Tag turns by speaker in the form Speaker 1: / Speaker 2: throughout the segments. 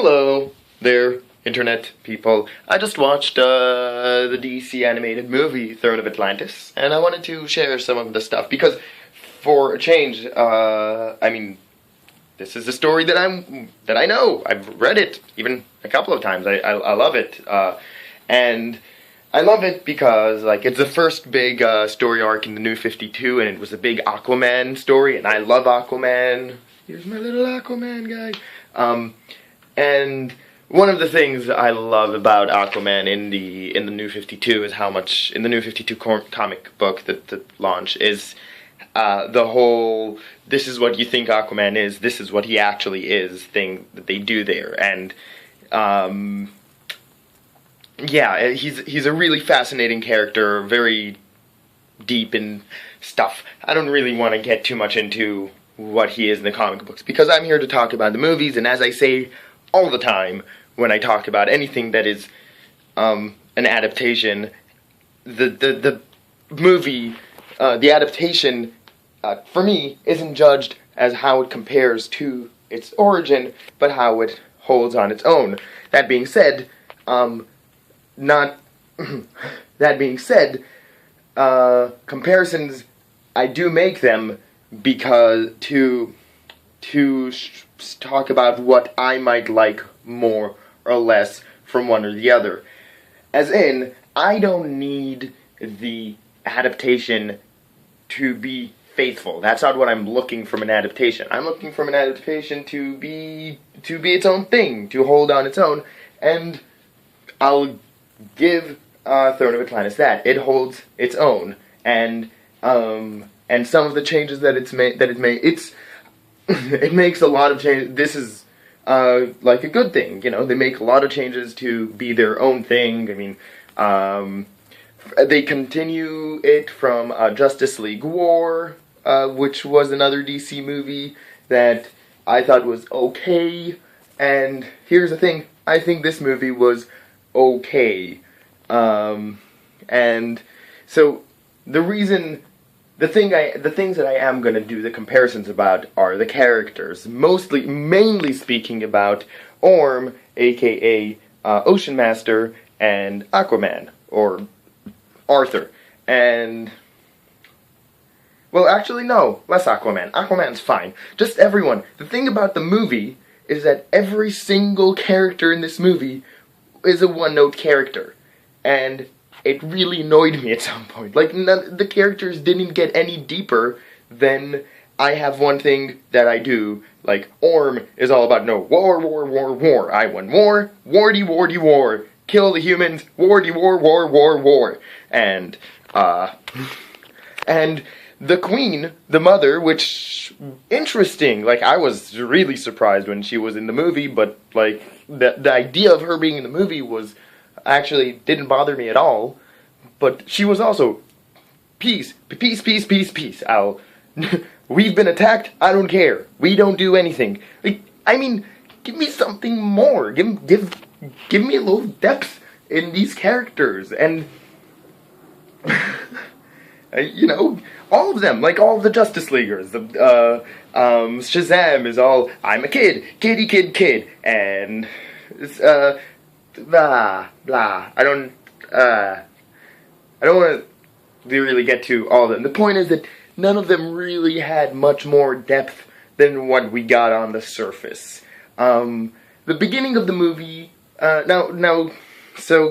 Speaker 1: Hello there, internet people. I just watched the DC animated movie, Throne of Atlantis, and I wanted to share some of the stuff, because for a change, I mean, this is a story that I know. I've read it even a couple of times. I love it, and I love it because, like, it's the first big story arc in the New 52, and it was a big Aquaman story, and I love Aquaman. Here's my little Aquaman guy. And one of the things I love about Aquaman in the New 52 is how much, in the New 52 comic book that launch, is the whole, this is what you think Aquaman is, this is what he actually is thing that they do there. And yeah, he's a really fascinating character, very deep in stuff. I don't really want to get too much into what he is in the comic books, because I'm here to talk about the movies, and as I say all the time when I talk about anything that is an adaptation, the movie, the adaptation, for me, isn't judged as how it compares to its origin, but how it holds on its own. That being said, comparisons, I do make them because to talk about what I might like more or less from one or the other. As in, I don't need the adaptation to be faithful. That's not what I'm looking from an adaptation. I'm looking from an adaptation to be its own thing, to hold on its own, and I'll give Throne of Atlantis that. It holds its own, and some of the changes that it makes a lot of changes. This is like a good thing, you know. They make a lot of changes to be their own thing. I mean, they continue it from Justice League War, which was another DC movie that I thought was okay. And here's the thing: I think this movie was okay. And so the things that I am going to do the comparisons about are the characters, mainly speaking about Orm, aka Ocean Master, and Aquaman, or Arthur. And, well, actually, no, less Aquaman. Aquaman's fine. Just everyone. The thing about the movie is that every single character in this movie is a one-note character. And it really annoyed me at some point. Like, the characters didn't get any deeper than I have one thing that I do. Like, Orm is all about, no, war, war, war, war. I won war, wardy, wardy, war. Kill the humans, wardy, war, war, war, war. And the queen, the mother, which, interesting. Like, I was really surprised when she was in the movie, but, like, the idea of her being in the movie was, actually didn't bother me at all, but she was also peace, peace, peace, peace, peace. We've been attacked. I don't care. We don't do anything. Like, I mean, give me something more. Give me a little depth in these characters, and you know, all of them, like all of the Justice Leaguers. Shazam is all, I'm a kid, kitty kid kid, and blah blah. I don't want to really get to all of them. The point is that none of them really had much more depth than what we got on the surface. The beginning of the movie, so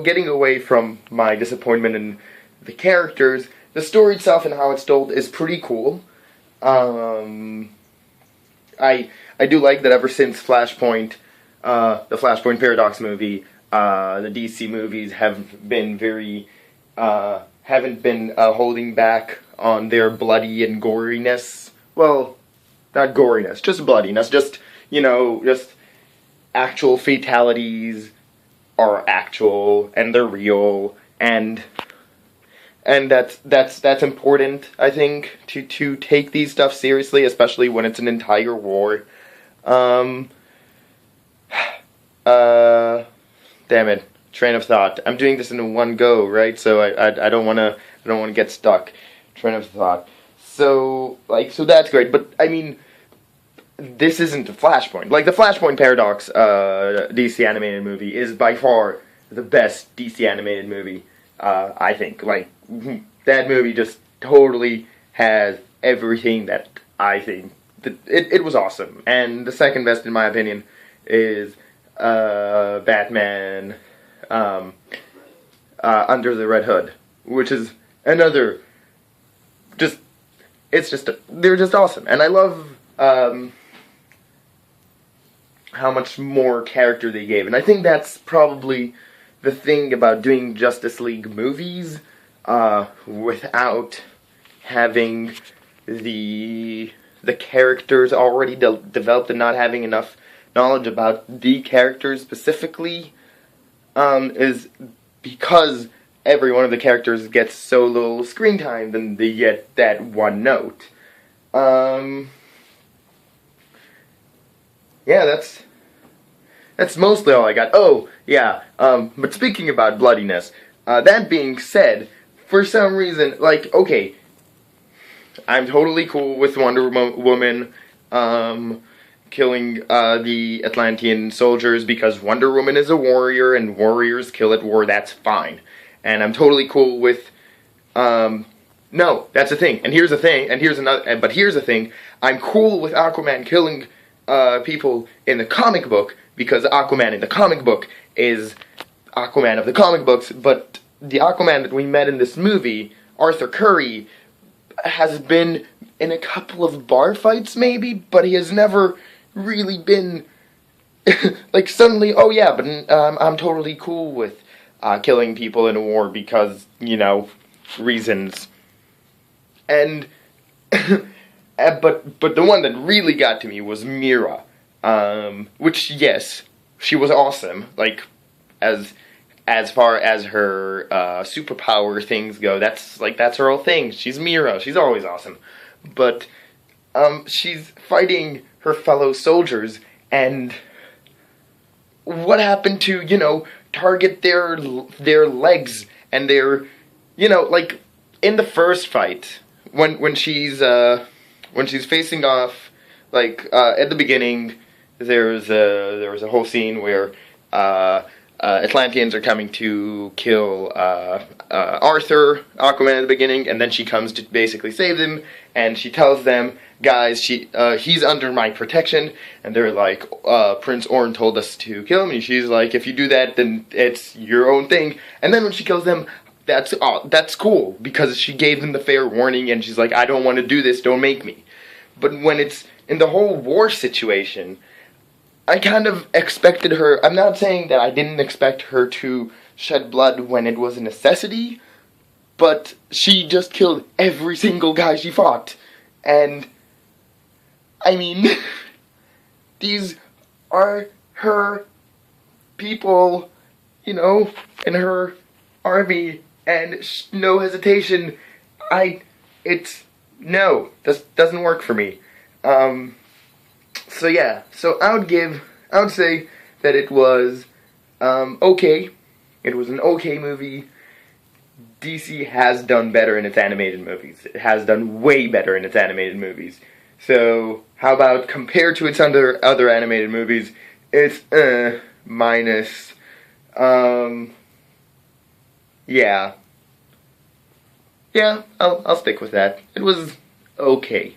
Speaker 1: getting away from my disappointment in the characters, the story itself and how it's told is pretty cool. I do like that ever since Flashpoint, the Flashpoint Paradox movie, the DC movies have been haven't been holding back on their bloody and goriness. Well, not goriness, just bloodiness. Just, you know, just actual fatalities are actual and they're real, and that's important, I think, to take these stuff seriously, especially when it's an entire war. Damn it, train of thought. I'm doing this in one go, right? So I don't wanna get stuck. Train of thought. So that's great. But I mean, this isn't a Flashpoint. Like, the Flashpoint Paradox DC animated movie is by far the best DC animated movie, I think. Like, that movie just totally has everything that I think. It was awesome. And the second best, in my opinion, is Batman Under the Red Hood, which is another they're just awesome. And I love how much more character they gave. And I think that's probably the thing about doing Justice League movies without having the characters already developed and not having enough knowledge about the characters specifically, is because every one of the characters gets so little screen time, then they get that one note. Yeah, that's mostly all I got. Oh, yeah, but speaking about bloodiness, that being said, for some reason, like, okay, I'm totally cool with Wonder Woman, killing, the Atlantean soldiers, because Wonder Woman is a warrior, and warriors kill at war, that's fine. And I'm totally cool with, no, that's the thing, and here's the thing, and here's another, but here's the thing, I'm cool with Aquaman killing, people in the comic book, because Aquaman in the comic book is Aquaman of the comic books, but the Aquaman that we met in this movie, Arthur Curry, has been in a couple of bar fights maybe, but he has never really been, like, suddenly, oh yeah, but I'm totally cool with killing people in a war because, you know, reasons. And, but the one that really got to me was Mira, which, yes, she was awesome, like, as far as her superpower things go, that's her whole thing. She's Mira. She's always awesome. But she's fighting her fellow soldiers, and what happened to, you know, target their legs and their, you know, like in the first fight when she's facing off, like at the beginning, there was a whole scene where Atlanteans are coming to kill Arthur, Aquaman at the beginning, and then she comes to basically save them, and she tells them, guys, he's under my protection, and they're like, Prince Orn told us to kill him, and she's like, if you do that, then it's your own thing. And then when she kills them, that's cool, because she gave them the fair warning, and she's like, I don't want to do this, don't make me. But when it's in the whole war situation, I kind of expected her, I'm not saying that I didn't expect her to shed blood when it was a necessity, but she just killed every single guy she fought. And, I mean, these are her people, you know, in her army, and no hesitation, no, this doesn't work for me. So yeah, so I would say that it was, okay. It was an okay movie. DC has done better in its animated movies. It has done way better in its animated movies. So, how about compared to its other animated movies, it's, minus, yeah. Yeah, I'll stick with that. It was okay.